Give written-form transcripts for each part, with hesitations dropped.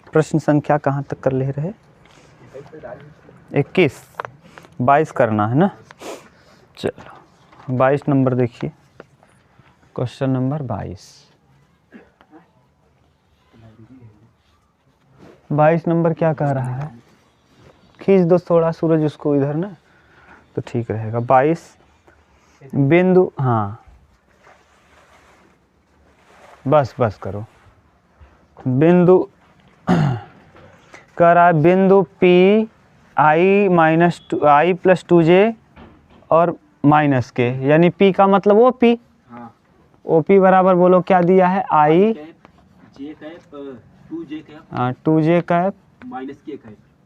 प्रश्न संख्या कहाँ तक कर ले रहे? 21, 22 करना है ना। चलो 22 नंबर देखिए, क्वेश्चन नंबर 22 नंबर क्या कह रहा है? खींच दो थोड़ा सूरज उसको इधर ना, तो ठीक रहेगा। 22 बिंदु, हाँ बस करो। बिंदु कह रहा है बिंदु P I प्लस 2J और माइनस के, यानी P का मतलब OP। हाँ। OP बराबर बोलो क्या दिया है? I J cap 2J cap, हाँ 2J कैप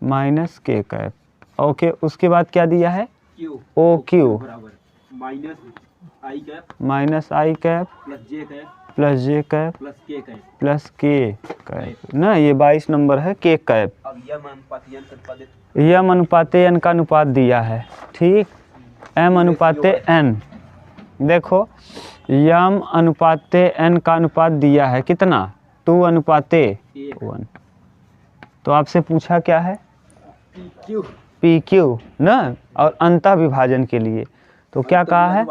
माइनस के कैप। ओके, उसके बाद क्या दिया है? OQ बराबर minus I cap plus J cap plus K cap ना। ये 22 नंबर है, K कैप। यम अनुपाते n का अनुपात दिया है, ठीक। m अनुपाते n, देखो यम अनुपाते n का अनुपात दिया है कितना? 2 अनुपाते 1। तो आपसे पूछा क्या है? PQ ना, और अंतः विभाजन के लिए तो क्या कहा है?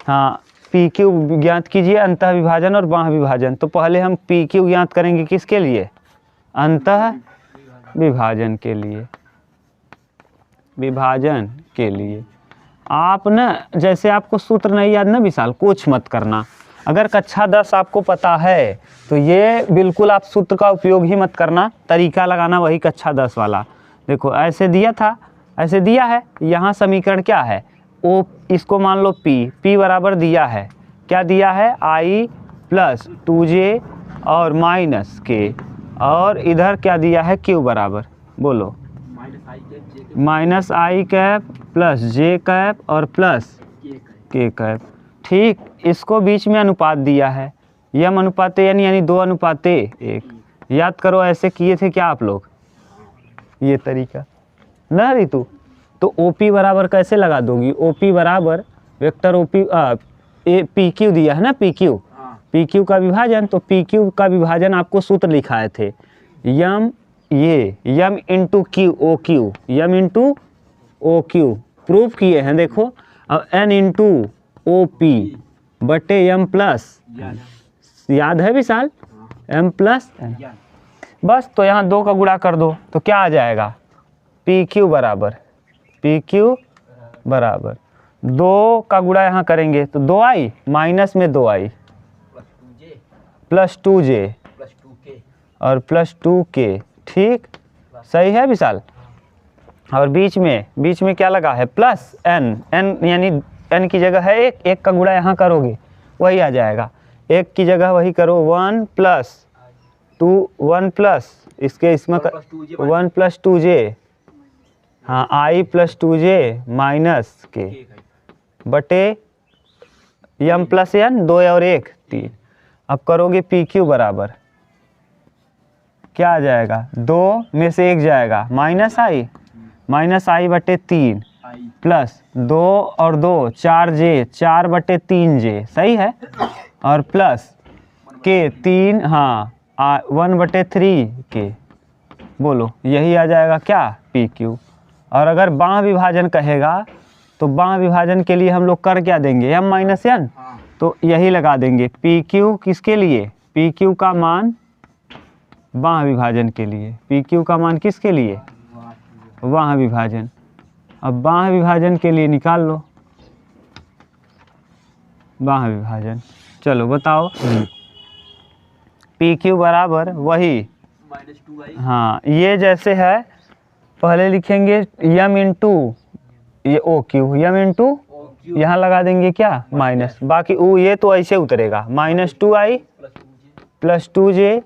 हाँ, PQ ज्ञात कीजिए, अंतः विभाजन और बाह्य विभाजन। तो पहले हम PQ ज्ञात करेंगे किसके लिए? अंतः विभाजन के लिए, विभाजन के लिए। आप ना, जैसे आपको सूत्र नहीं याद ना विशाल, कुछ मत करना। अगर कक्षा 10 आपको पता है तो ये बिल्कुल आप सूत्र का उपयोग ही मत करना, तरीका लगाना वही कक्षा 10 वाला। देखो ऐसे दिया था, ऐसे दिया है, यहाँ समीकरण क्या है? ओ, इसको मान लो P बराबर दिया है, क्या दिया है? I प्लस 2J और माइनस K, और इधर क्या दिया है? Q बराबर बोलो minus I cap plus J cap और प्लस K कैप, ठीक। इसको बीच में अनुपात दिया है, यम अनुपाते यानी 2 अनुपाते 1। याद करो ऐसे किए थे क्या आप लोग? ये तरीका ना रितु। तो OP बराबर कैसे लगा दोगी? OP बराबर वेक्टर OP PQ दिया है ना, PQ का विभाजन। तो PQ का विभाजन आपको सूत्र लिखाए थे, M into OQ, M into OQ proof किए हैं देखो। और n इंटू OP बटे m प्लस, याद है विशाल? m plus n। बस तो यहाँ 2 का गुणा कर दो तो क्या आ जाएगा? PQ बराबर 2 का गुणा यहाँ करेंगे तो 2i माइनस में 2i प्लस 2j और प्लस 2k, ठीक। सही है विशाल? और बीच में क्या लगा है? प्लस n यानी n की जगह है 1 का गुणा यहाँ करोगे वही आ जाएगा। 1 की जगह वही करो, 1 प्लस इसमें 1 प्लस 2j, हाँ I प्लस 2j माइनस के बटे m प्लस n, 2 और 1 3। अब करोगे PQ बराबर क्या आ जाएगा? 2 में से 1 जाएगा, माइनस I बटे 3 प्लस 2 और 2 4j, 4 बटे 3j, सही है। और प्लस के 3, हाँ 1 बटे 3 के, बोलो यही आ जाएगा क्या? PQ। और अगर बाह्य विभाजन कहेगा तो बाह्य विभाजन के लिए हम लोग कर क्या देंगे? m माइनस n, तो यही लगा देंगे। PQ किसके लिए? PQ का मान बाह्य विभाजन के लिए। PQ का मान किसके लिए? बाह्य विभाजन। अब बाह्य विभाजन के लिए निकाल लो बाह्य विभाजन। चलो बताओ, PQ बराबर वही, हाँ ये जैसे है पहले लिखेंगे m इंटू ये OQ, m इंटू यहाँ लगा देंगे क्या? माइनस, बाकी ये तो ऐसे उतरेगा, माइनस 2i प्लस 2j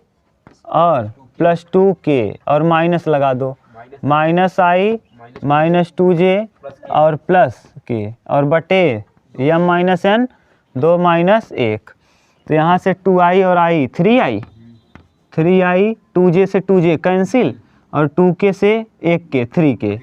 और प्लस 2k और माइनस लगा दो, माइनस I माइनस 2j और प्लस k और बटे m माइनस n, 2 माइनस 1। तो यहाँ से 2i और i 3i 2j से 2j कैंसिल और 2k से 1k 3k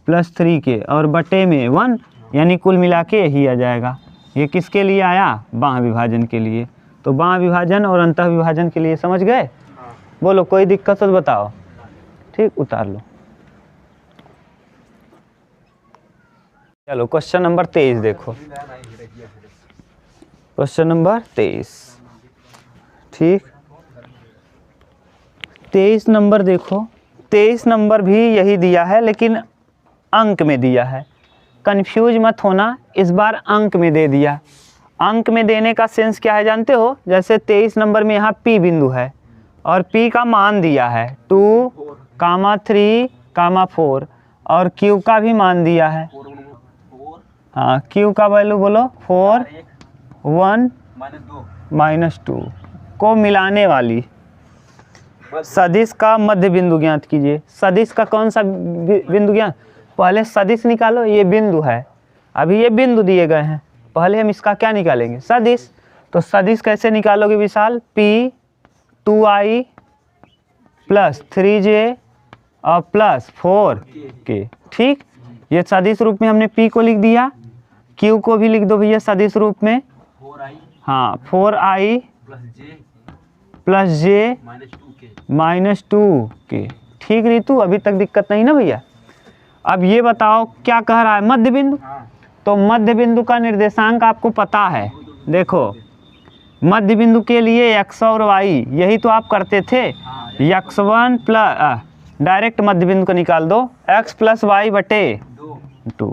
प्लस 3k और बटे में 1, यानी कुल मिला के यही आ जाएगा। ये किसके लिए आया? बाह्य विभाजन के लिए। तो बाह्य विभाजन और अंतः विभाजन के लिए समझ गए? बोलो कोई दिक्कत हो तो बताओ। ठीक, उतार लो। चलो क्वेश्चन नंबर 23 देखो, क्वेश्चन नंबर 23। ठीक, 23 नंबर देखो, 23 नंबर भी यही दिया है लेकिन अंक में दिया है। कंफ्यूज मत होना, इस बार अंक में दे दिया। अंक में देने का सेंस क्या है जानते हो? जैसे 23 नंबर में यहाँ P बिंदु है और P का मान दिया है 2, 3, 4 और Q का भी मान दिया है। हाँ, Q का वैल्यू बोलो 4, 1, -2 को मिलाने वाली सदिश का मध्य बिंदु ज्ञात कीजिए। सदिश का कौन सा बिंदु ज्ञात? पहले सदिश निकालो, ये बिंदु है, अभी ये बिंदु दिए गए हैं, पहले हम इसका क्या निकालेंगे? सदिश। तो सदिश कैसे निकालोगे विशाल? P 2i + 3j और +4k। ठीक, ये सदिश रूप में हमने P को लिख दिया, Q को भी लिख दो भैया सदिश रूप में। हाँ, 4i + j -2k। ठीक रितु, अभी तक दिक्कत नहीं ना भैया? अब ये बताओ क्या कह रहा है? मध्य बिंदु। तो मध्य बिंदु का निर्देशांक आपको पता है। देखो मध्य बिंदु के लिए x और y, यही तो आप करते थे। x1 प्लस, डायरेक्ट मध्य बिंदु का निकाल दो, x + y बटे 2,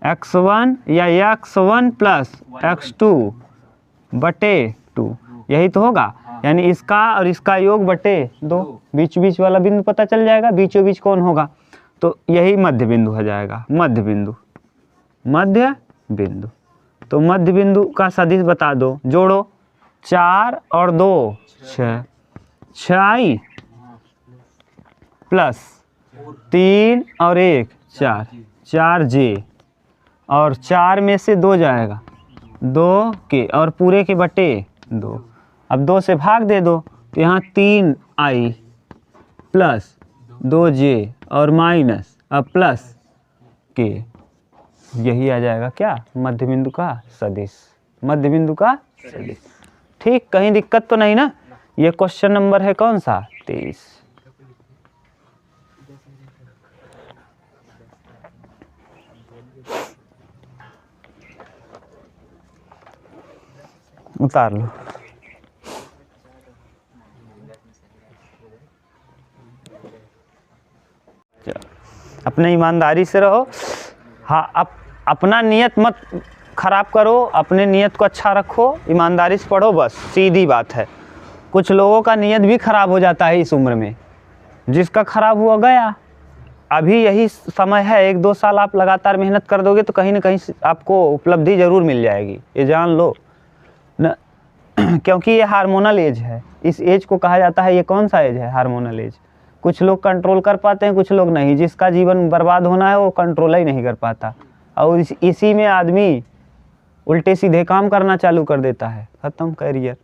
x1 या x1 + x2 बटे 2, यही तो होगा। यानी इसका और इसका योग बटे 2, बीच बीच वाला बिंदु पता चल जाएगा, बीचों बीच कौन होगा, तो यही मध्य बिंदु हो जाएगा। मध्य बिंदु, मध्य बिंदु। तो मध्य बिंदु का सदिश बता दो, जोड़ो 4 और 2 6, 6i + 3 और 1 4, 4j और 4 में से 2 जाएगा 2k और पूरे के बटे 2। अब 2 से भाग दे दो तो यहाँ 3i + 2j और माइनस अब प्लस k, यही आ जाएगा क्या? मध्य बिंदु का सदिश, मध्य बिंदु का सदिश। ठीक, कहीं दिक्कत तो नहीं ना? ये क्वेश्चन नंबर है कौन सा? 23। उतार लो। अपने ईमानदारी से रहो। हाँ, अपना नियत मत खराब करो, अपने नियत को अच्छा रखो, ईमानदारी से पढ़ो, बस सीधी बात है। कुछ लोगों का नियत भी खराब हो जाता है इस उम्र में, जिसका खराब हुआ गया। अभी यही समय है, 1-2 साल आप लगातार मेहनत कर दोगे तो कहीं ना कहीं आपको उपलब्धि ज़रूर मिल जाएगी, ये जान लो न। क्योंकि ये हार्मोनल एज है, इस एज को कहा जाता है, ये कौन सा एज है? Hormonal age. कुछ लोग कंट्रोल कर पाते हैं, कुछ लोग नहीं। जिसका जीवन बर्बाद होना है वो कंट्रोल ही नहीं कर पाता, और इसी में आदमी उल्टे सीधे काम करना चालू कर देता है, ख़त्म करियर,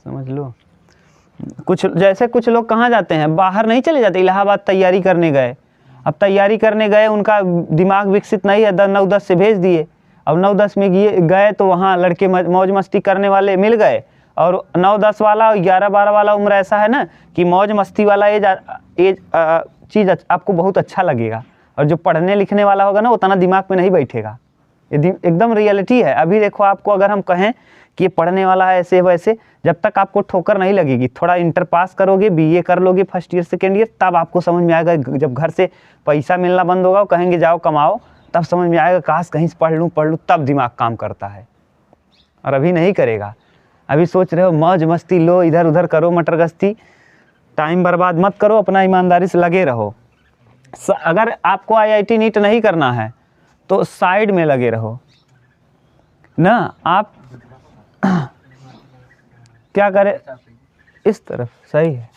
समझ लो। कुछ लोग कहाँ जाते हैं? बाहर नहीं चले जाते, इलाहाबाद तैयारी करने गए। अब तैयारी करने गए, उनका दिमाग विकसित नहीं है, 9-10 से भेज दिए। अब 9-10 में गए तो वहाँ लड़के मौज मस्ती करने वाले मिल गए, और 9-10 वाला 11-12 वाला उम्र ऐसा है ना कि मौज मस्ती वाला एज चीज़ आपको बहुत अच्छा लगेगा, और जो पढ़ने लिखने वाला होगा ना उतना दिमाग में नहीं बैठेगा। ये एकदम रियलिटी है। अभी देखो, आपको अगर हम कहें कि ये पढ़ने वाला है ऐसे वैसे, जब तक आपको ठोकर नहीं लगेगी, थोड़ा इंटर पास करोगे, बीए कर लोगे फर्स्ट ईयर सेकेंड ईयर, तब आपको समझ में आएगा। जब घर से पैसा मिलना बंद होगा, कहेंगे जाओ कमाओ, तब समझ में आएगा काश कहीं से पढ़ लूँ, तब दिमाग काम करता है। और अभी नहीं करेगा। अभी सोच रहे हो मौज मस्ती लो, इधर उधर करो मटर गश्ती, टाइम बर्बाद मत करो, अपना ईमानदारी से लगे रहो। अगर आपको IIT नीट नहीं करना है तो साइड में लगे रहो ना। आप क्या करें, इस तरफ सही है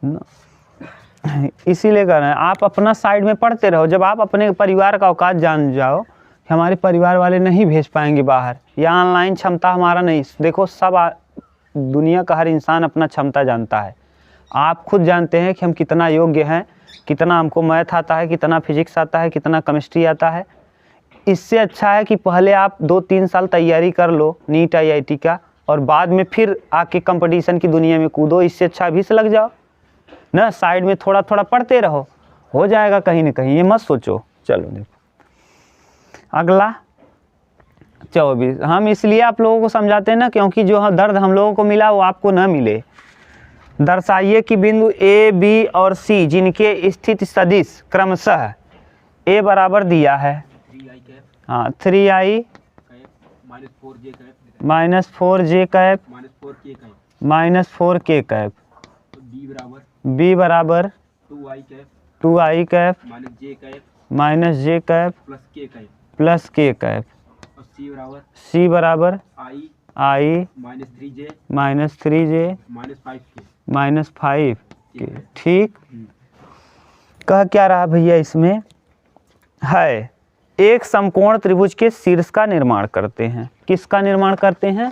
ना, इसीलिए कर रहे हैं। आप अपना साइड में पढ़ते रहो। जब आप अपने परिवार का औकात जान जाओ, हमारे परिवार वाले नहीं भेज पाएंगे बाहर, या ऑनलाइन क्षमता हमारा नहीं। देखो, सब दुनिया का हर इंसान अपना क्षमता जानता है। आप खुद जानते हैं कि हम कितना योग्य हैं, कितना हमको मैथ आता है, कितना फिजिक्स आता है, कितना केमिस्ट्री आता है। इससे अच्छा है कि पहले आप 2-3 साल तैयारी कर लो नीट IIT का, और बाद में फिर आके कंपटीशन की दुनिया में कूदो, इससे अच्छा 20 लग जाओ ना, साइड में थोड़ा थोड़ा पढ़ते रहो, हो जाएगा कहीं ना कहीं, ये मत सोचो। चलो देखो अगला 24। हम इसलिए आप लोगों को समझाते हैं ना, क्योंकि जो दर्द हम लोगों को मिला वो आपको ना मिले। दर्शाइए कि बिंदु ए, बी और सी जिनके स्थित सदिश क्रमशः ए बराबर दिया है, हाँ 3i -4j cap -4k cap, B बराबर 2i cap -j cap plus k cap, C बराबर i -3j -5k। ठीक, कह क्या रहा भैया इसमें है, एक समकोण त्रिभुज के शीर्ष का निर्माण करते हैं। किसका निर्माण करते हैं?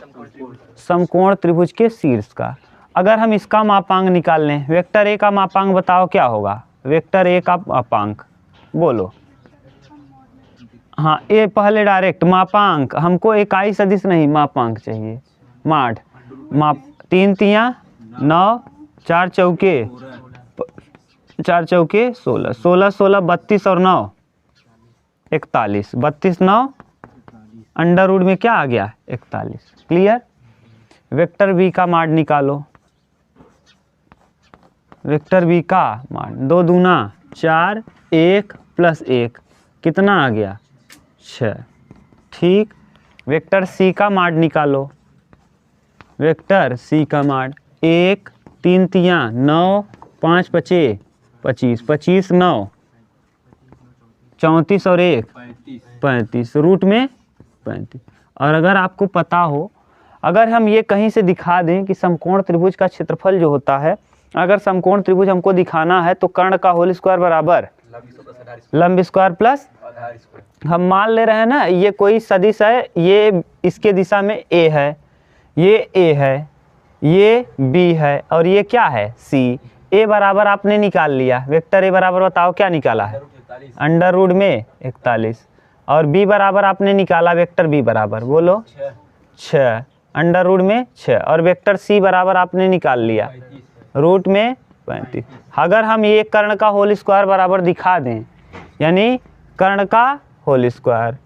समकोण त्रिभुज के शीर्ष का। अगर हम इसका मापांक निकाल लें, वेक्टर ए का मापांक बताओ क्या होगा? वेक्टर ए का मापांक बोलो। हाँ, ए पहले डायरेक्ट मापांक, हमको इकाई सदिश नहीं मापांक चाहिए। माठ माप 3 तियां 9, 4 चौके 16, 16 16 32 और 9 41, 32 9 अंडर रूट में क्या आ गया? 41। क्लियर? वेक्टर बी का मान निकालो। वेक्टर बी का मान 2 दूना 4, 1 प्लस 1 कितना आ गया? 6। ठीक, वेक्टर सी का मान निकालो। वेक्टर सी का मान 1 3 तियां 9, 5 5 25, 25 9 34 और 1 35, रूट में 35। और अगर आपको पता हो, अगर हम ये कहीं से दिखा दें कि समकोण त्रिभुज का क्षेत्रफल जो होता है, अगर समकोण त्रिभुज हमको दिखाना है तो कर्ण का होल स्क्वायर बराबर लंब स्क्वायर प्लस, हम मान ले रहे हैं ना ये कोई सदिश है, ये इसके दिशा में ए है, ये ए है, ये बी है और ये क्या है? सी। ए बराबर आपने निकाल लिया, वेक्टर ए बराबर बताओ क्या निकाला है? अंडर रूट में 41। और बी बराबर आपने निकाला, वेक्टर बी बराबर बोलो 6, अंडर रूट में 6। और वेक्टर सी बराबर आपने निकाल लिया रूट में 35। अगर हम ये कर्ण का होल स्क्वायर बराबर दिखा दें, यानी कर्ण का होल स्क्वायर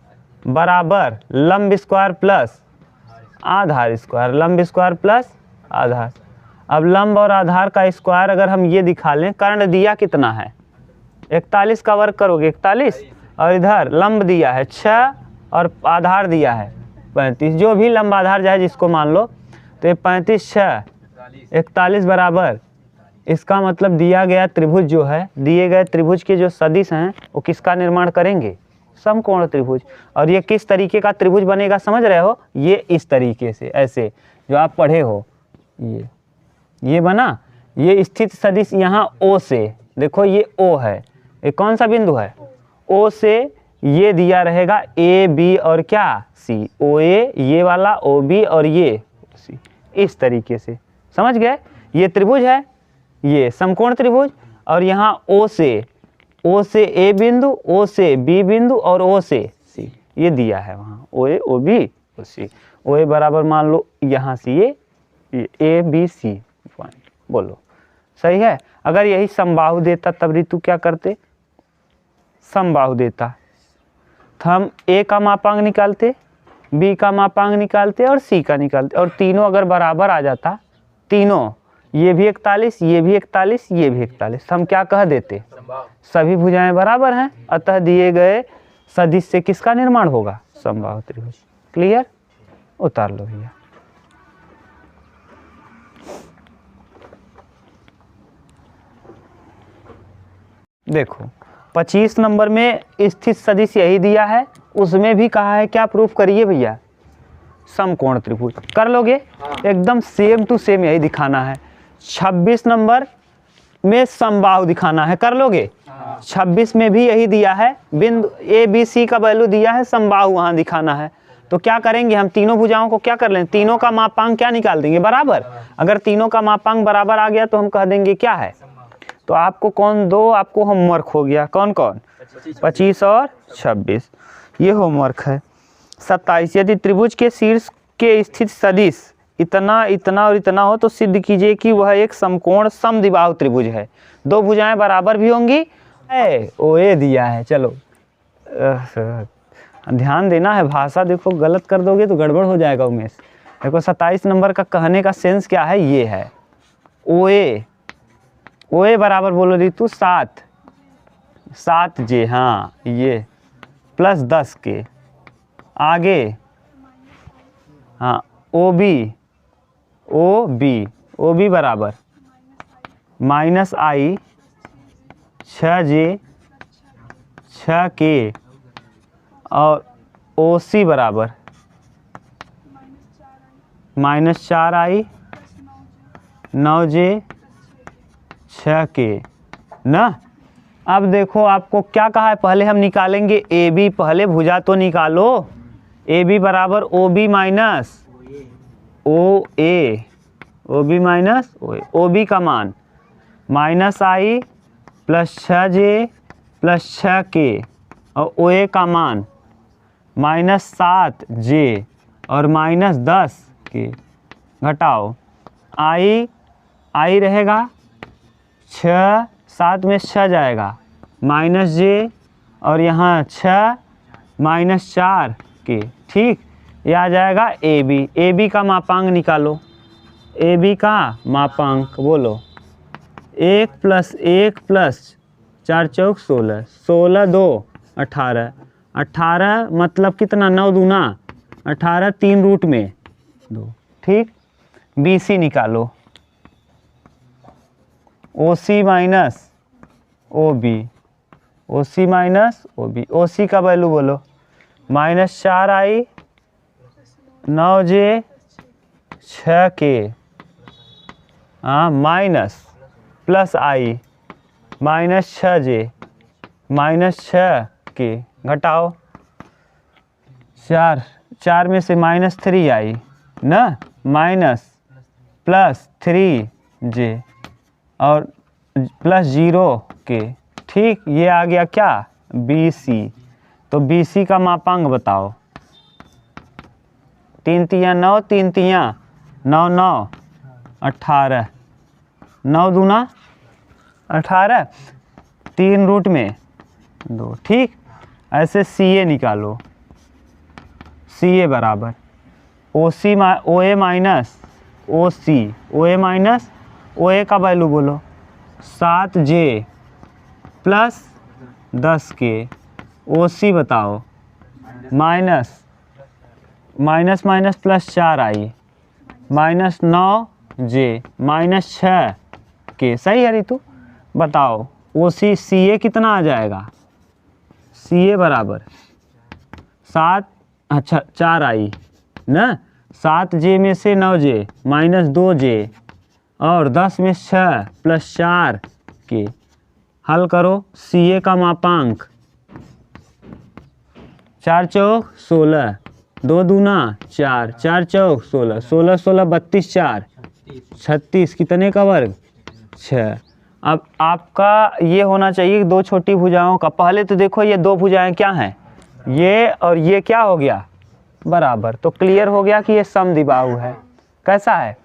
बराबर लंब स्क्वायर प्लस आधार स्क्वायर, लंब स्क्वायर प्लस आधार। अब लंब और आधार का स्क्वायर अगर हम ये दिखा लें, कर्ण दिया कितना है? 41 का वर्ग करोगे 41, और इधर लंब दिया है 6 और आधार दिया है 35, जो भी लंब आधार जाए जिसको मान लो, तो ये 35 6 41 बराबर, इसका मतलब दिया गया त्रिभुज जो है, दिए गए त्रिभुज के जो सदिश हैं वो किसका निर्माण करेंगे? समकोण त्रिभुज। और ये किस तरीके का त्रिभुज बनेगा समझ रहे हो? ये इस तरीके से, ऐसे जो आप पढ़े हो, ये बना, ये स्थित सदिश यहाँ ओ से, देखो ये ओ है, ये कौन सा बिंदु है? ओ से ये दिया रहेगा ए बी और क्या? सी। ओ ए ये वाला, ओ बी और ये सी, इस तरीके से। समझ गए? ये त्रिभुज है, ये समकोण त्रिभुज। और यहाँ ओ से ए बिंदु, ओ से बी बिंदु और ओ से सी, ये दिया है वहाँ ओ ए ओ बी ओ सी। ओ ए बराबर मान लो यहाँ से ये ए बी सी पॉइंट, बोलो सही है? अगर यही समबाहु देता तब ऋतु क्या करते? समबाहु देता तो हम ए का मापांक निकालते, बी का मापांक निकालते और सी का निकालते, और तीनों अगर बराबर आ जाता, तीनों ये भी 41, ये भी 41, ये भी 41, हम क्या कह देते? सभी भुजाएं बराबर हैं, अतः दिए गए सदिश से किसका निर्माण होगा? समबाहु त्रिभुज। क्लियर? उतार लो भैया। देखो 25 नंबर में स्थित सदिश यही दिया है, उसमें भी कहा है क्या प्रूफ करिए भैया? समकोण त्रिभुज। कर लोगे? एकदम सेम टू सेम यही दिखाना है। 26 नंबर में समबाहु दिखाना है, कर लोगे? 26 में भी यही दिया है, बिंदु ए बी सी का वैल्यू दिया है, समबाहु वहाँ दिखाना है। तो क्या करेंगे हम? तीनों भुजाओं को क्या कर लें? तीनों का मापांक क्या निकाल देंगे? बराबर। अगर तीनों का मापांक बराबर आ गया तो हम कह देंगे क्या है? तो आपको कौन दो, आपको होमवर्क हो गया, कौन कौन? 25 और 26, ये होमवर्क है। 27 यदि त्रिभुज के शीर्ष के स्थित सदिश इतना इतना और इतना हो तो सिद्ध कीजिए कि वह एक समकोण समद्विबाहु त्रिभुज है। दो भुजाएं बराबर भी होंगी ओ ए दिया है। चलो ध्यान देना है, भाषा देखो गलत कर दोगे तो गड़बड़ हो जाएगा उमेश। देखो 27 नंबर का कहने का सेंस क्या है, ये है ओ ए बराबर बोलो रितु 7 जे, हाँ ये प्लस 10 के आगे, हाँ ओ बी बराबर माइनस आई 6 जे 6 के और ओ सी बराबर माइनस 4 आई 9 जे 6 के ना। अब देखो आपको क्या कहा है, पहले हम निकालेंगे ए बी, पहले भुजा तो निकालो। ए बी बराबर O B minus O A, O B minus O B का मान minus i plus 6 j plus 6 k और ओ ए का मान माइनस 7 जे और माइनस 10 के, घटाओ आई रहेगा 6, 7 में 6 जाएगा माइनस जे और यहाँ 6 माइनस 4 के, ठीक। ये आ जाएगा ए बी का मापांक निकालो। ए बी का मापांक बोलो 1 प्लस 1 प्लस 4 चौक 16, 16 2 18, 18 मतलब कितना 9 दूना 18, 3 रूट में 2, ठीक। बी सी निकालो ओ सी माइनस ओ बी, ओ सी माइनस ओ बी, ओ सी का वैल्यू बोलो माइनस 4 आई 9 जे 6 के, हाँ माइनस प्लस आई माइनस 6 जे माइनस 6 के, घटाओ 4 में से माइनस 3 आई ना, माइनस प्लस 3 जे और प्लस 0 के, ठीक। ये आ गया क्या बी सी। तो बी सी का मापांक बताओ 3 तिया 9, 3 तिया 9 9 18, 9 दूना 18, 3 रूट में 2, ठीक। ऐसे सी ए निकालो, सी ए बराबर ओ ए माइनस ओ सी, ओ ए माइनस ओ ए का वैल्यू बोलो 7 जे प्लस 10 के, ओ सी बताओ माइनस माइनस प्लस 4 आई माइनस 9 जे माइनस 6 के, सही है रितु। बताओ ओ सी ए कितना आ जाएगा, सी ए बराबर 7, अच्छा 4 आई ना, 7 जे में से 9 जे माइनस 2 जे और 10 में 6 प्लस 4 के, हल करो। सी ए का मापांक 4 चौक 16, 2 दूना 4, 4 चौक 16, 16 16 32 4 36, कितने का वर्ग 6। अब आपका ये होना चाहिए दो छोटी भुजाओं का, पहले तो देखो ये दो भुजाएं क्या हैं, ये और ये क्या हो गया बराबर, तो क्लियर हो गया कि ये समद्विबाहु है। कैसा है,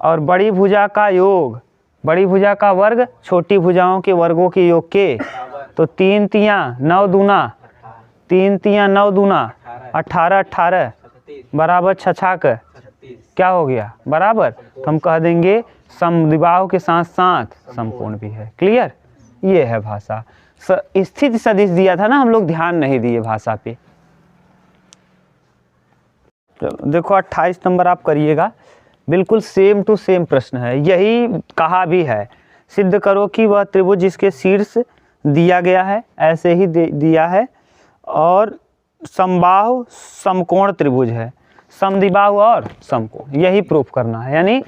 और बड़ी भुजा का योग, बड़ी भुजा का वर्ग छोटी भुजाओं के वर्गों के योग के, तो 3 तिया 9 दूना 3 तिया 9 दूना 18 18 बराबर 6 क्या हो गया बराबर। तो हम कह देंगे समद्विबाहु के साथ साथ समकोण भी है। क्लियर, ये है भाषा। स्थिति सदिश दिया था ना, हम लोग ध्यान नहीं दिए भाषा पे। चलो देखो 28 नंबर आप करिएगा, बिल्कुल सेम टू सेम प्रश्न है, यही कहा भी है सिद्ध करो कि वह त्रिभुज जिसके शीर्ष दिया गया है ऐसे ही दिया है और समबाहु समकोण त्रिभुज है, समद्विबाहु और समकोण, यही प्रूफ करना है। यानी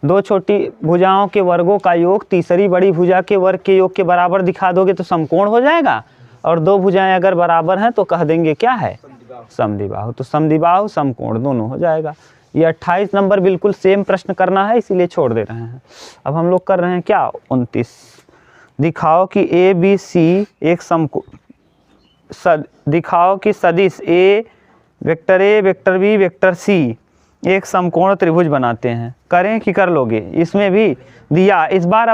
दो छोटी भुजाओं के वर्गों का योग तीसरी बड़ी भुजा के वर्ग के योग के बराबर दिखा दोगे तो समकोण हो जाएगा, और दो भुजाएं अगर बराबर हैं तो कह देंगे क्या है समद्विबाहु। तो समद्विबाहु समकोण दोनों हो जाएगा। ये 28 नंबर बिल्कुल सेम प्रश्न करना है, इसीलिए छोड़ दे रहे हैं। अब हम लोग कर रहे हैं क्या 29, दिखाओ कि ए बी सी एक समकोण, दिखाओ कि सदिश ए वेक्टर बी वेक्टर सी एक समकोण त्रिभुज बनाते हैं। करें कि कर लोगे? इसमें भी दिया, इस बार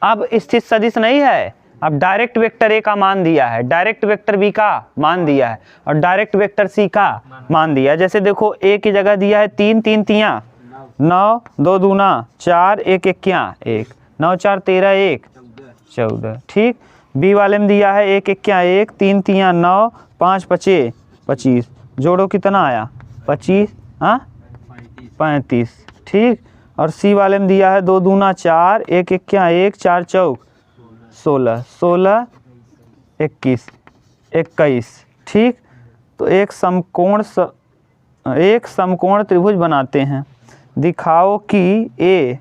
अब स्थित सदिश नहीं है, अब डायरेक्ट वेक्टर ए का मान दिया है, डायरेक्ट वेक्टर बी का मान दिया है और डायरेक्ट वेक्टर सी का मान दिया है। जैसे देखो ए की जगह दिया है 3 3 तियाँ 9, 2 दूना 4, 1 इक्या 1, 9 4 13 1 14, ठीक। बी वाले में दिया है 1 इक्या 1, 3 तियाँ 9, 5 5 25, जोड़ो कितना आया 25, हाँ 35, ठीक। और सी वाले में दिया है 2 दूना 4, 1 इक्या 1, 4 चौक 16, 16 21 21, ठीक। तो एक समकोण त्रिभुज बनाते हैं। दिखाओ कि ए,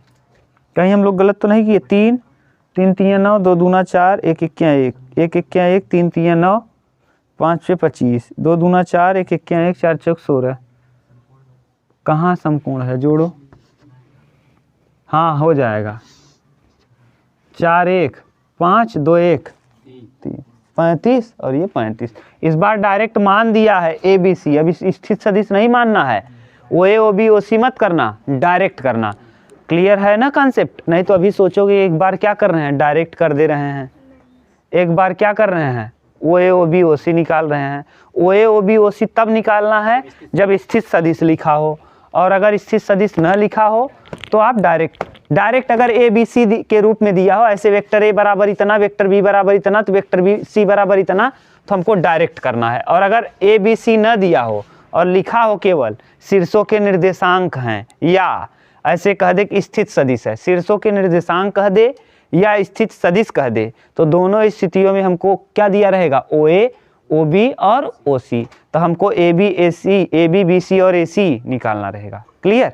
कहीं हम लोग गलत तो नहीं किए? 3 3 तियाँ 9, 2 दूना 4, 1 इक्या 1, 1 इक्या 1, 3 तियाँ 9, 5 6 25, 2 दूना 4, 1 इक्या 1, 4 चौक 16। कहाँ समकोण है? जोड़ो, हाँ हो जाएगा। 4 1 5 2 1 3, 35 और ये 35। इस बार डायरेक्ट मान दिया है ए बी सी, अब स्थित सदिश नहीं मानना है, ओ ए ओ बी ओ सी मत करना, डायरेक्ट करना। क्लियर है ना कॉन्सेप्ट? नहीं तो अभी सोचोगे एक बार क्या कर रहे हैं, डायरेक्ट कर दे रहे हैं, एक बार क्या कर रहे हैं, ओ ए ओ बी ओ सी निकाल रहे हैं। ओ ए ओ बी ओ सी तब निकालना है जब स्थित सदिश लिखा हो, और अगर स्थित सदिश न लिखा हो तो आप डायरेक्ट अगर ए बी सी के रूप में दिया हो, ऐसे वेक्टर ए बराबर इतना, वेक्टर बी बराबर इतना, तो वेक्टर बी सी बराबर इतना, तो हमको डायरेक्ट करना है। और अगर ए बी सी न दिया हो और लिखा हो केवल शीर्षों के निर्देशांक हैं, या ऐसे कह दे कि स्थित सदिश है, शीर्षों के निर्देशांक कह दे या स्थित सदिश कह दे, तो दोनों स्थितियों में हमको क्या दिया रहेगा? ओ ए ओ बी और ओ सी। तो हमको ए बी बी सी और ए सी निकालना रहेगा। क्लियर?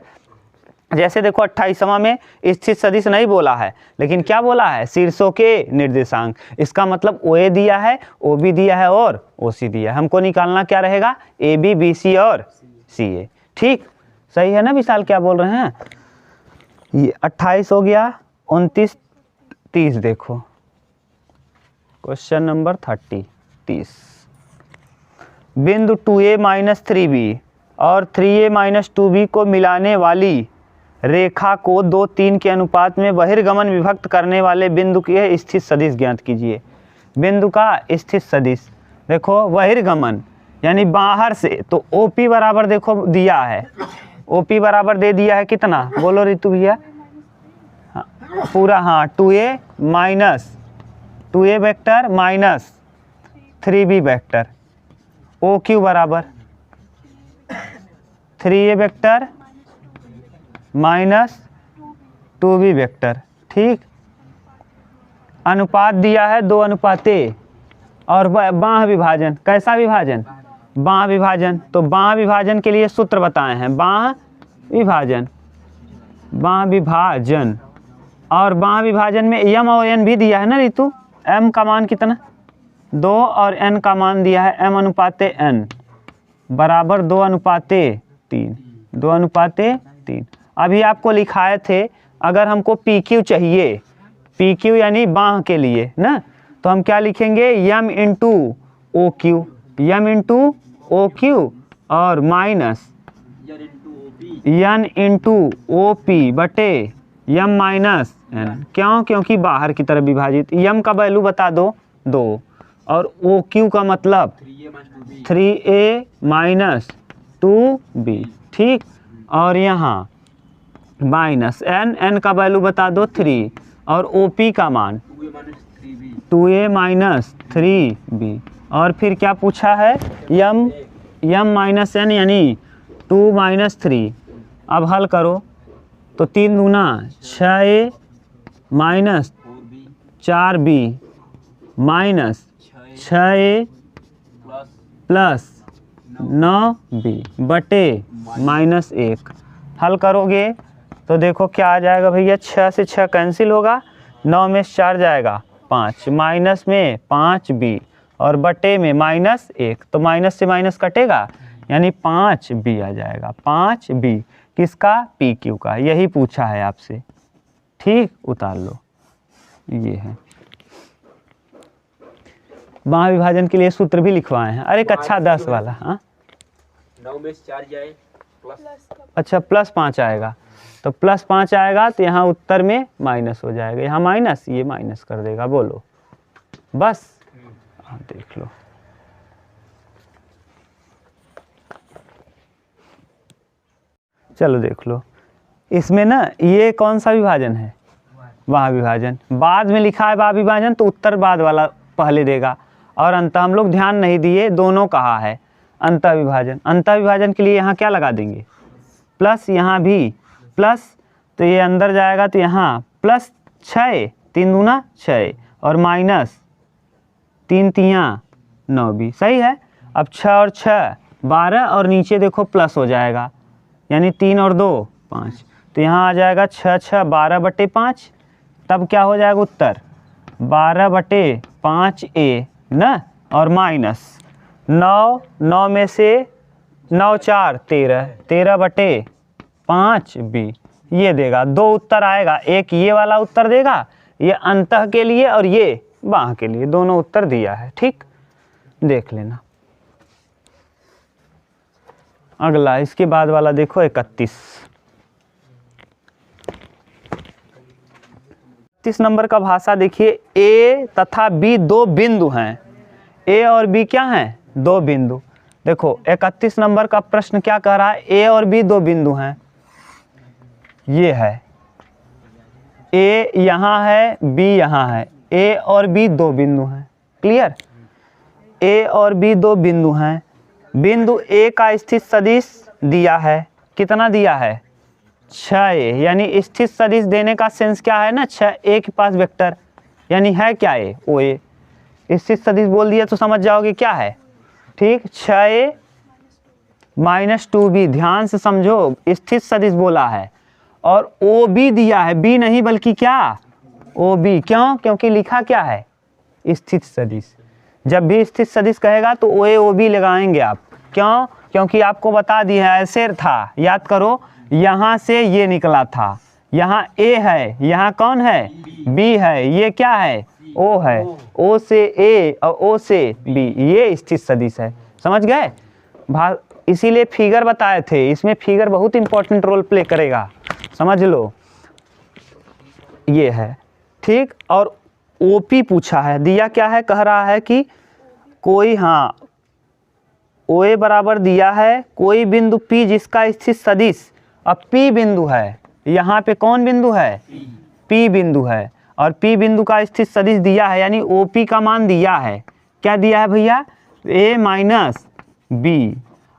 जैसे देखो 28वां में स्थित सदिश नहीं बोला है, लेकिन क्या बोला है? शीर्षों के निर्देशांक। इसका मतलब ओ ए दिया है, ओ बी दिया है और ओ सी दिया है। हमको निकालना क्या रहेगा? ए बी बी सी और सी ए। ठीक, सही है ना विशाल? क्या बोल रहे हैं? ये 28 हो गया, 29 30 देखो, क्वेश्चन नंबर 30। बिंदु 2a माइनस 3b और 3a माइनस 2b को मिलाने वाली रेखा को 2 3 के अनुपात में बहिर्गमन विभक्त करने वाले बिंदु के स्थित सदिश ज्ञात कीजिए। बिंदु का स्थित सदिश देखो, बहिर्गमन यानी बाहर से, तो OP बराबर देखो दिया है, OP बराबर दे दिया है कितना? बोलो रितु भैया, पूरा, हाँ 2a vector minus 3b vector, OQ बराबर 3a vector minus 2b vector, ठीक। अनुपात दिया है 2 अनुपाते, और बाह्य विभाजन, कैसा विभाजन? बाह्य विभाजन। तो बाह्य विभाजन के लिए सूत्र बताए हैं, बाह्य विभाजन, और बाह्य विभाजन में m और n भी दिया है ना रितु? m का मान कितना? 2 और n का मान दिया है m अनुपाते n बराबर 2 अनुपाते 3, 2 अनुपाते 3। अभी आपको लिखाए थे, अगर हमको PQ चाहिए, PQ यानी बाह्य के लिए ना, तो हम क्या लिखेंगे? m इंटू ओ क्यू और minus n into O P बटे m माइनस n। क्यों? क्योंकि बाहर की तरफ विभाजित। m का वैल्यू बता दो 2, और ओ क्यू का मतलब 3a माइनस 2b, ठीक। और यहाँ माइनस n का वैल्यू बता दो 3, और OP का मान 2a माइनस 3b। और फिर क्या पूछा है? m माइनस n यानी 2 माइनस 3। अब हल करो तो 3 दूना 6a minus 4b minus 6a plus 9b बटे माइनस 1। हल करोगे तो देखो क्या आ जाएगा भैया? 6 से 6 कैंसिल होगा, 9 में 4 जाएगा 5, माइनस में 5b और बटे में माइनस 1, तो माइनस से माइनस कटेगा, यानी 5b आ जाएगा। 5b किसका? PQ का। यही पूछा है आपसे, ठीक। उतार लो, ये है। बाह्य विभाजन के लिए सूत्र भी लिखवाए हैं। अरे कक्षा 10 वाला, हाँ 9 में 4 जाए अच्छा +5 आएगा, तो +5 आएगा तो यहाँ उत्तर में माइनस हो जाएगा, यहाँ माइनस, ये माइनस कर देगा। बोलो बस, हाँ देख लो। चलो देख लो, इसमें ना ये कौन सा विभाजन है, वहाँ विभाजन। बाद में लिखा है वहाँ विभाजन, तो उत्तर बाद वाला पहले देगा। और अंत हम लोग ध्यान नहीं दिए, दोनों कहा है अंत विभाजन। अंत विभाजन के लिए यहाँ क्या लगा देंगे, प्लस, यहाँ भी प्लस, तो ये अंदर जाएगा तो यहाँ +6, 3 दूना 6 और माइनस 3 तियाँ 9 भी सही है। अब 6 और 6 12 और नीचे देखो प्लस हो जाएगा, यानी 3 और 2 5, तो यहाँ आ जाएगा 6 6 12/5। तब क्या हो जाएगा उत्तर 12/5A ना, और माइनस 9, 9 में से 9 4 13, 13/5B ये देगा। 2 उत्तर आएगा, एक ये वाला उत्तर देगा, ये अंतः के लिए और ये बाह के लिए, दोनों उत्तर दिया है। ठीक, देख लेना। अगला इसके बाद वाला देखो 31 नंबर का भाषा देखिए। ए तथा बी 2 बिंदु हैं, ए और बी क्या हैं, 2 बिंदु। देखो 31 नंबर का प्रश्न क्या कह रहा है, ए और बी 2 बिंदु हैं, ये है ए यहाँ है, बी यहाँ है, ए और बी 2 बिंदु हैं। क्लियर, ए और बी 2 बिंदु हैं। बिंदु ए का स्थित सदिश दिया है, कितना दिया है 6A, यानी स्थित सदिश देने का सेंस क्या है ना, 6A के पास वेक्टर, यानी है क्या ए, ओ ए। स्थित सदिश बोल दिया तो समझ जाओगे क्या है। ठीक, 6A - 2B, ध्यान से समझो, स्थित सदिश बोला है। और ओ बी दिया है, बी नहीं बल्कि क्या, ओ बी। क्यों, क्योंकि लिखा क्या है स्थित सदिश। जब भी स्थित सदिश कहेगा तो ओ ए ओ बी लगाएंगे आप। क्यों, क्योंकि आपको बता दिया ऐसे था, याद करो, यहाँ से ये निकला था, यहाँ ए है, यहाँ कौन है बी है, ये क्या है ओ है, ओ से ए और ओ से बी, ये स्थित सदिश है। समझ गए, इसीलिए फिगर बताए थे, इसमें फिगर बहुत इंपॉर्टेंट रोल प्ले करेगा, समझ लो, ये है। ठीक, और ओपी पूछा है, दिया क्या है, कह रहा है कि कोई, हाँ ओ ए बराबर दिया है कोई बिंदु P जिसका स्थित सदिश, अब P बिंदु है, यहाँ पे कौन बिंदु है, P बिंदु है, और P बिंदु का स्थित सदिश दिया है, यानी OP का मान दिया है। क्या दिया है भैया, A - B।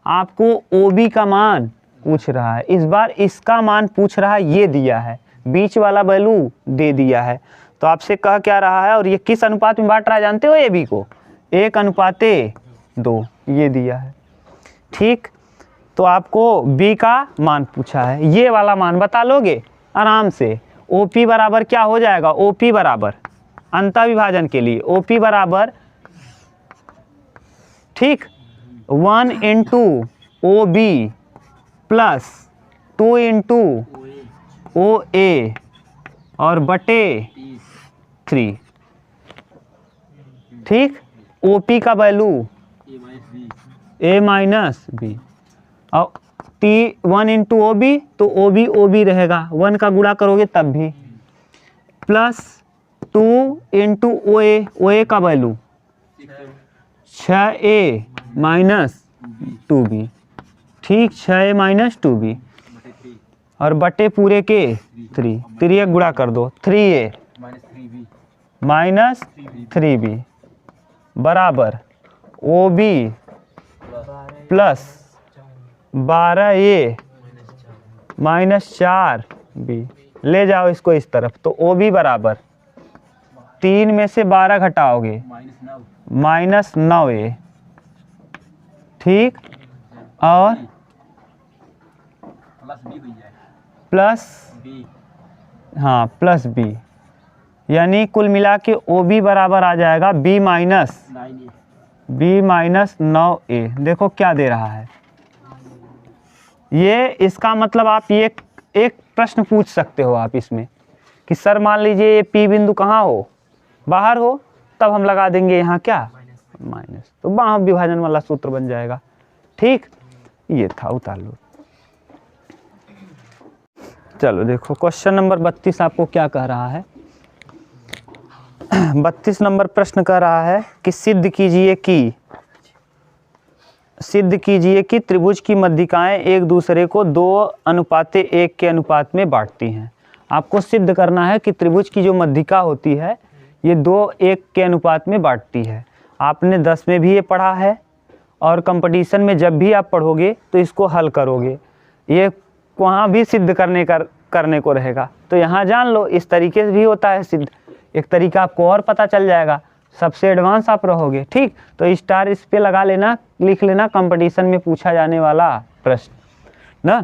आपको OB का मान पूछ रहा है, इस बार इसका मान पूछ रहा है, ये दिया है, बीच वाला वैल्यू दे दिया है। तो आपसे कह क्या रहा है, और ये किस अनुपात में बांट रहा है जानते हो, AB को 1:2 ये दिया है। ठीक, तो आपको B का मान पूछा है, ये वाला मान बता लोगे आराम से। OP बराबर क्या हो जाएगा, OP बराबर अंत विभाजन के लिए OP बराबर, ठीक, 1 × OB + 2 × OA और बटे 3। ठीक, OP का वैल्यू A - B और T1 × OB, तो OB OB रहेगा, 1 का गुणा करोगे तब भी, + 2 × OA, OA का वैल्यू 6A - 2B। ठीक, 6A - 2B और बटे पूरे के 3, 3 गुणा कर दो, 3A - 3B बराबर OB + 12A - 4B। ले जाओ इसको इस तरफ, तो OB बराबर 3 में से 12 घटाओगे -9A। ठीक, और प्लस, हाँ प्लस B, यानी कुल मिला के OB बराबर आ जाएगा B - 9A। देखो क्या दे रहा है ये, इसका मतलब आप ये एक प्रश्न पूछ सकते हो आप इसमें कि सर मान लीजिए ये P बिंदु कहाँ हो, बाहर हो, तब हम लगा देंगे यहाँ क्या माइनस, तो बाह विभाजन वाला सूत्र बन जाएगा। ठीक, ये था, उतार लो। चलो देखो क्वेश्चन नंबर 32 आपको क्या कह रहा है। 32 नंबर प्रश्न कह रहा है कि सिद्ध कीजिए कि त्रिभुज की मध्यिकाएं एक दूसरे को 2:1 के अनुपात में बांटती हैं। आपको सिद्ध करना है कि त्रिभुज की जो मध्यिका होती है ये 2:1 के अनुपात में बांटती है। आपने 10 में भी ये पढ़ा है और कंपटीशन में जब भी आप पढ़ोगे तो इसको हल करोगे, ये वहाँ भी सिद्ध करने को रहेगा। तो यहाँ जान लो इस तरीके से भी होता है सिद्ध, एक तरीका आपको और पता चल जाएगा, सबसे एडवांस आप रहोगे। ठीक, तो स्टार इस पे लगा लेना, लिख लेना कंपटीशन में पूछा जाने वाला प्रश्न ना।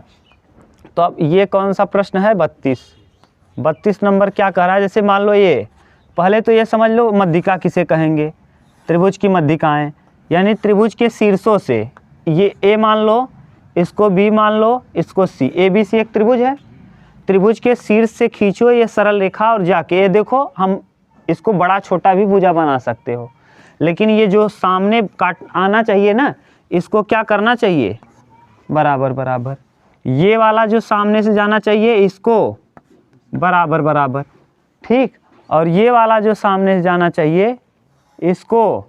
तो अब ये कौन सा प्रश्न है 32 नंबर क्या कह रहा है। जैसे मान लो ये, पहले तो ये समझ लो मध्यिका किसे कहेंगे, त्रिभुज की मध्यिकाएं यानी त्रिभुज के शीर्षों से, ये ए मान लो, इसको बी मान लो, इसको सी, ए बी सी एक त्रिभुज है। त्रिभुज के शीर्ष से खींचो ये सरल रेखा और जाके ये देखो, हम इसको बड़ा छोटा भी भुजा बना सकते हो, लेकिन ये जो सामने काट आना चाहिए ना, इसको क्या करना चाहिए, बराबर बराबर। ये वाला जो सामने से जाना चाहिए इसको बराबर बराबर, ठीक, और ये वाला जो सामने से जाना चाहिए इसको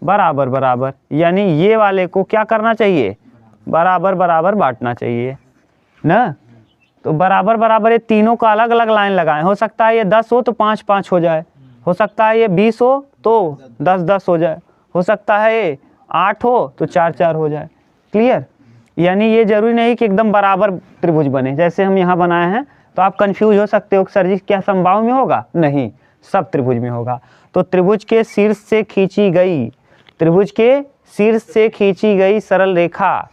बराबर बराबर, यानी ये वाले को क्या करना चाहिए, बराबर बराबर बांटना चाहिए ना। तो बराबर बराबर ये तीनों का अलग अलग लाइन लगाएं। हो सकता है ये 10 हो तो 5 5 हो जाए, हो सकता है ये 20 हो तो 10 10 हो जाए, हो सकता है ये 8 हो तो 4 4 हो जाए। क्लियर, यानी ये जरूरी नहीं कि एकदम बराबर त्रिभुज बने। जैसे हम यहाँ बनाए हैं तो आप कंफ्यूज हो सकते हो कि सर जी क्या समबाहु में होगा, नहीं, सब त्रिभुज में होगा। तो त्रिभुज के शीर्ष से खींची गई सरल रेखा,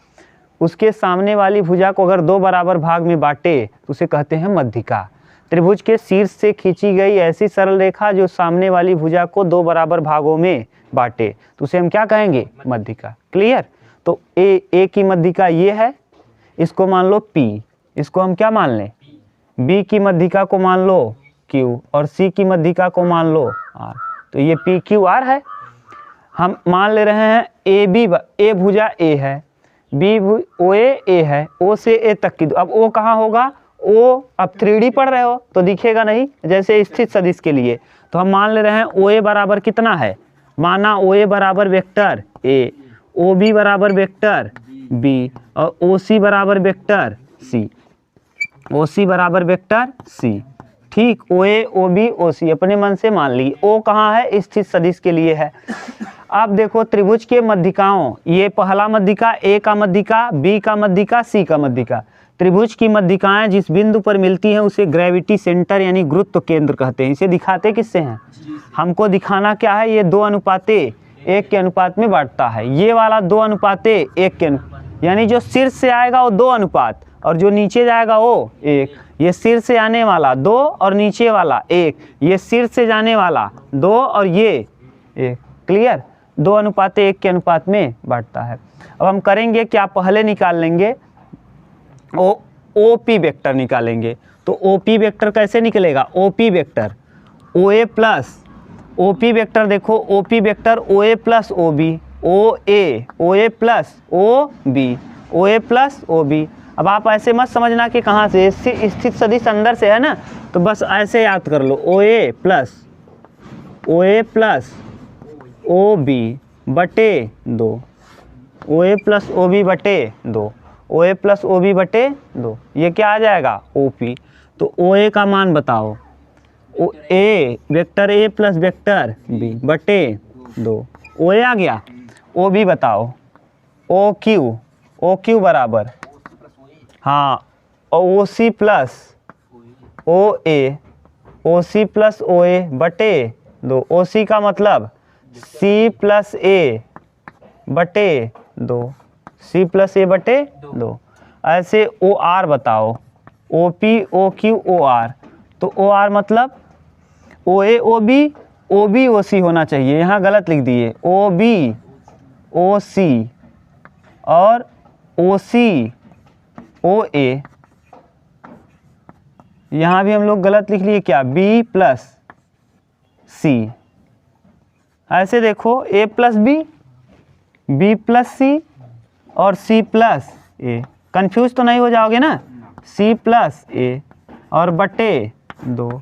उसके सामने वाली भुजा को अगर 2 बराबर भाग में बांटे तो उसे कहते हैं मध्यिका। त्रिभुज के शीर्ष से खींची गई ऐसी सरल रेखा जो सामने वाली भुजा को 2 बराबर भागों में बांटे तो उसे हम क्या कहेंगे, मध्यिका। क्लियर, तो ए की मध्यिका ये है, इसको मान लो P, इसको हम क्या मान लें, B की मध्यिका को मान लो Q और C की मध्यिका को मान लो R। तो ये PQR है। हम मान ले रहे हैं ए भुजा A है, बी OA A है, O से A तक की। अब O कहाँ होगा, O अब 3D पढ़ रहे हो तो दिखेगा नहीं, जैसे स्थित सदिश के लिए। तो हम मान ले रहे हैं OA बराबर कितना है, माना OA बराबर वेक्टर A, OB बराबर वेक्टर B और OC बराबर वेक्टर C, OC बराबर वेक्टर C। ठीक, OA OB OC अपने मन से मान ली। O कहाँ है, स्थित सदिश के लिए है। अब देखो त्रिभुज के मध्यिकाओं, ये पहला मध्यिका A का मध्यिका, B का मध्यिका, C का मध्यिका। त्रिभुज की मध्यिकाएं जिस बिंदु पर मिलती हैं उसे ग्रेविटी सेंटर यानी गुरुत्व केंद्र कहते हैं। इसे दिखाते किससे हैं, हमको दिखाना क्या है, ये 2:1 के अनुपात में बांटता है। ये वाला 2:1 के यानी जो शीर्ष से आएगा वो 2 अनुपात और जो नीचे जाएगा वो 1। ये शीर्ष से आने वाला 2 और नीचे वाला 1, ये शीर्ष से जाने वाला 2 और ये 1। क्लियर, 2:1 के अनुपात में बांटता है। अब हम करेंगे क्या, पहले निकाल लेंगे OP वेक्टर निकालेंगे। तो OP वेक्टर कैसे निकलेगा, OP vector OA plus OP vector, देखो OP vector OA plus OB, OA plus OB, OA plus OB। अब आप ऐसे मत समझना कि कहाँ से, स्थित सदिश अंदर से है ना, तो बस ऐसे याद कर लो, OA प्लस OB बटे 2, OA प्लस OB बटे 2, OA प्लस OB बटे 2, ये क्या आ जाएगा, OP। तो OA का मान बताओ, A vector A plus vector B बटे 2, OA आ गया। OB बताओ, OQ बराबर, हाँ, OC प्लस OA बटे 2, OC का मतलब C प्लस A बटे 2, C प्लस A बटे 2। ऐसे OR बताओ, OP OQ OR, तो OR मतलब OA OB OC होना चाहिए, यहाँ गलत लिख दिए, OB OC और OC OA, यहाँ भी हम लोग गलत लिख लिए, क्या, B प्लस C। ऐसे देखो A plus B plus C और C प्लस A, कंफ्यूज तो नहीं हो जाओगे ना, C प्लस A और बटे 2।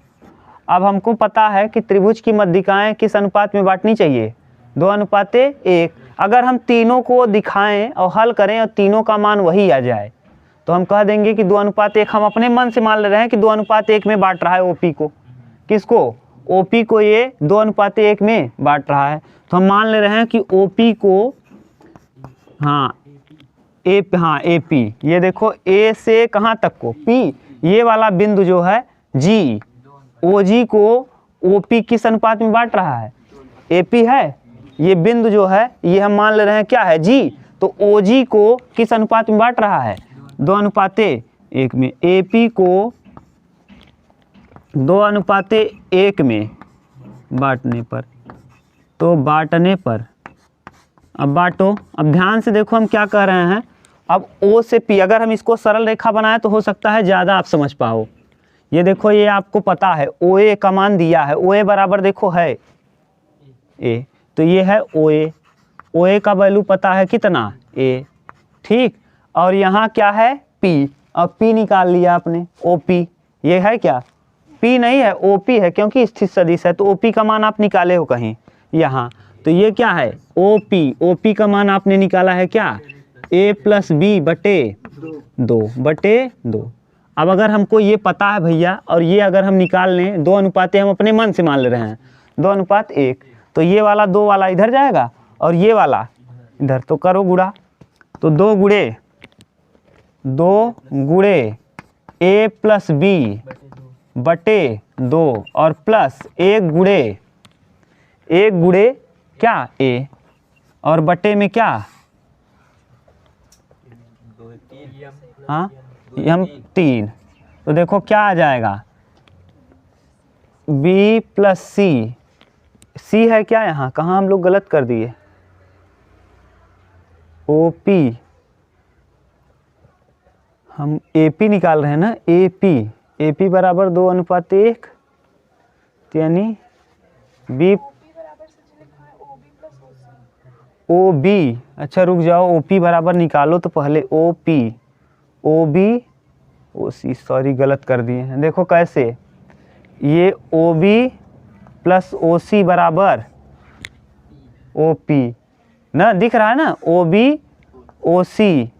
अब हमको पता है कि त्रिभुज की मध्यिकाएं किस अनुपात में बांटनी चाहिए, 2:1। अगर हम तीनों को दिखाएं और हल करें और तीनों का मान वही आ जाए तो हम कह देंगे कि 2:1। हम अपने मन से मान ले रहे हैं कि 2:1 में बांट रहा है ओपी को। किसको? ओपी को ये 2:1 में बांट रहा है। तो हम मान ले रहे हैं कि ओपी को एपी, ये देखो ए से कहाँ तक को पी, ये वाला बिंदु जो है जी, ओजी को ओपी किस अनुपात में बांट रहा है, एपी है। ये बिंदु जो है ये हम मान ले रहे हैं क्या है, जी। तो ओजी को किस अनुपात में बांट रहा है, 2:1 में। एपी को 2:1 में बांटने पर, तो बांटने पर अब बांटो। अब ध्यान से देखो हम क्या कह रहे हैं। अब ओ से पी, अगर हम इसको सरल रेखा बनाए तो हो सकता है ज़्यादा आप समझ पाओ। ये देखो ये आपको पता है ओ ए का मान दिया है, ओ ए बराबर देखो है ए, तो ये है ओ ए का वैल्यू पता है कितना, ए, ठीक। और यहाँ क्या है, पी, और पी निकाल लिया आपने, ओ पी। ये है क्या, पी नहीं है, ओ पी है, क्योंकि स्थित सदिश है। तो ओ पी का मान आप निकाले हो कहीं यहाँ, तो ये क्या है, ओ पी का मान आपने निकाला है क्या, ए प्लस बी बटे 2। अब अगर हमको ये पता है भैया, और ये अगर हम निकाल लें 2:1, हम अपने मन से मान ले रहे हैं 2:1, तो ये वाला 2 वाला इधर जाएगा और ये वाला इधर, तो करो गुणा। तो 2 गुणे ए प्लस बी बटे 2 और प्लस 1 गुणे क्या, ए, और बटे में क्या, हाँ हम 3। तो देखो क्या आ जाएगा, बी प्लस सी है क्या, यहाँ कहाँ हम लोग गलत कर दिए, ओ पी, हम ए पी निकाल रहे हैं ना, ए पी बराबर 2:1, यानी बी ओ बी, अच्छा रुक जाओ, ओ पी बराबर निकालो तो पहले ओ बी ओ सी, सॉरी गलत कर दिए हैं। देखो कैसे, ये ओ बी प्लस ओ सी बराबर ओ पी ना, दिख रहा है ना, ओ बी ओ सी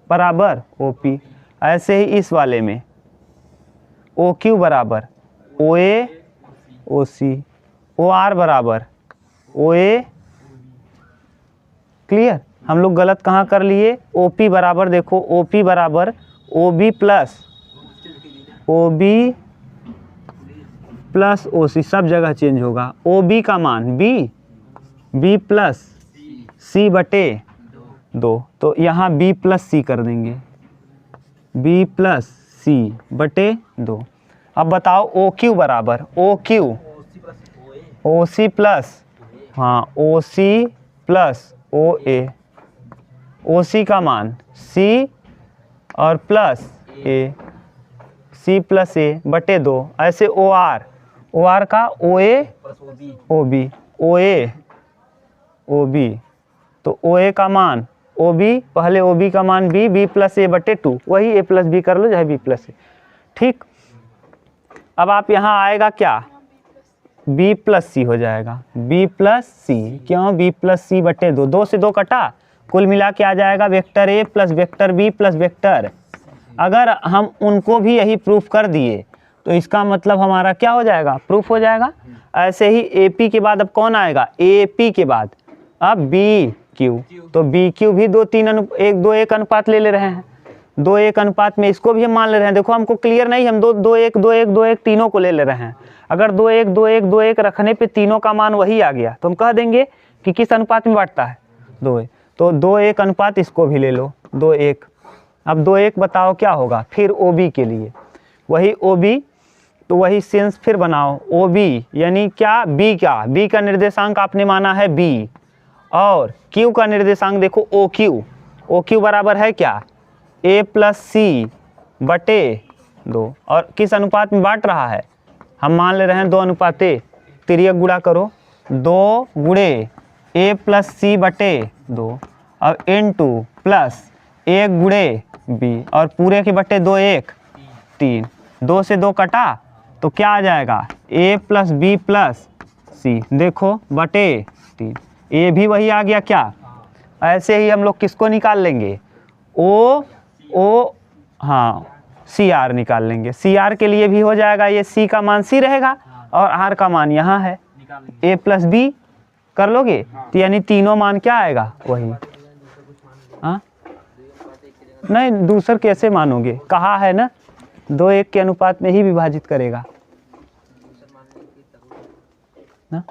बराबर ओ पी। ऐसे ही इस वाले में ओ क्यू बराबर ओ A O C, O R बराबर ओ ए। क्लियर, हम लोग गलत कहाँ कर लिए, ओ पी बराबर देखो, ओ पी बराबर ओ बी प्लस ओ सी, सब जगह चेंज होगा। ओ बी का मान बी प्लस सी बटे 2, तो यहाँ बी प्लस सी कर देंगे, बी प्लस सी बटे 2। अब बताओ ओ क्यू बराबर ओ सी प्लस, हाँ ओ सी प्लस ओ ए, ओ सी का मान सी और प्लस ए, सी प्लस ए बटे 2। ऐसे ओ आर का ओ ए ओ बी, तो ओ ए का मान ओ बी, पहले ओ बी का मान बी प्लस ए बटे 2, वही ए प्लस बी कर लो चाहे बी प्लस ए, ठीक। अब आप यहाँ आएगा क्या, बी प्लस सी हो जाएगा, बी प्लस सी, क्यों, बी प्लस सी बटे 2, 2 से 2 कटा, कुल मिला के आ जाएगा vector A plus vector B plus vector. अगर हम उनको भी यही प्रूफ कर दिए तो इसका मतलब हमारा क्या हो जाएगा, प्रूफ हो जाएगा। ऐसे ही ए पी के बाद अब कौन आएगा, ए पी के बाद अब बी क्यू, तो बी क्यू भी 2:1 अनुपात ले रहे हैं, 2:1 अनुपात में इसको भी हम मान ले रहे हैं। देखो हमको क्लियर नहीं, हम 2:1 तीनों को ले रहे हैं। अगर 2:1 रखने पे तीनों का मान वही आ गया तो हम कह देंगे कि किस अनुपात में बांटता है, 2:1। तो 2:1 अनुपात इसको भी ले लो, 2:1। अब 2:1 बताओ क्या होगा, फिर ओ बी के लिए वही ओ बी, तो वही सेंस फिर बनाओ, ओ बी यानी क्या, बी का निर्देशांक आपने माना है बी, और क्यू का निर्देशांक देखो ओ क्यू बराबर है क्या, ए प्लस सी बटे 2। और किस अनुपात में बांट रहा है, हम मान ले रहे हैं 2:1, तिर्यक गुणा करो, 2 गुणे ए प्लस सी बटे 2 और * प्लस 1 गुणे बी, और पूरे के बटे 2 1 3। 2 से 2 कटा तो क्या आ जाएगा, a प्लस बी प्लस सी, देखो बटे 3, ए भी वही आ गया क्या। ऐसे ही हम लोग किसको निकाल लेंगे, ओ हाँ सी आर निकाल लेंगे। सी आर के लिए भी हो जाएगा, ये सी का मान सी रहेगा और आर का मान यहाँ है, ए प्लस बी कर लोगे तो यानी तीनों मान क्या आएगा वही। हाँ नहीं दूसर कैसे मानोगे, कहा है ना 2:1 के अनुपात में ही विभाजित करेगा ना।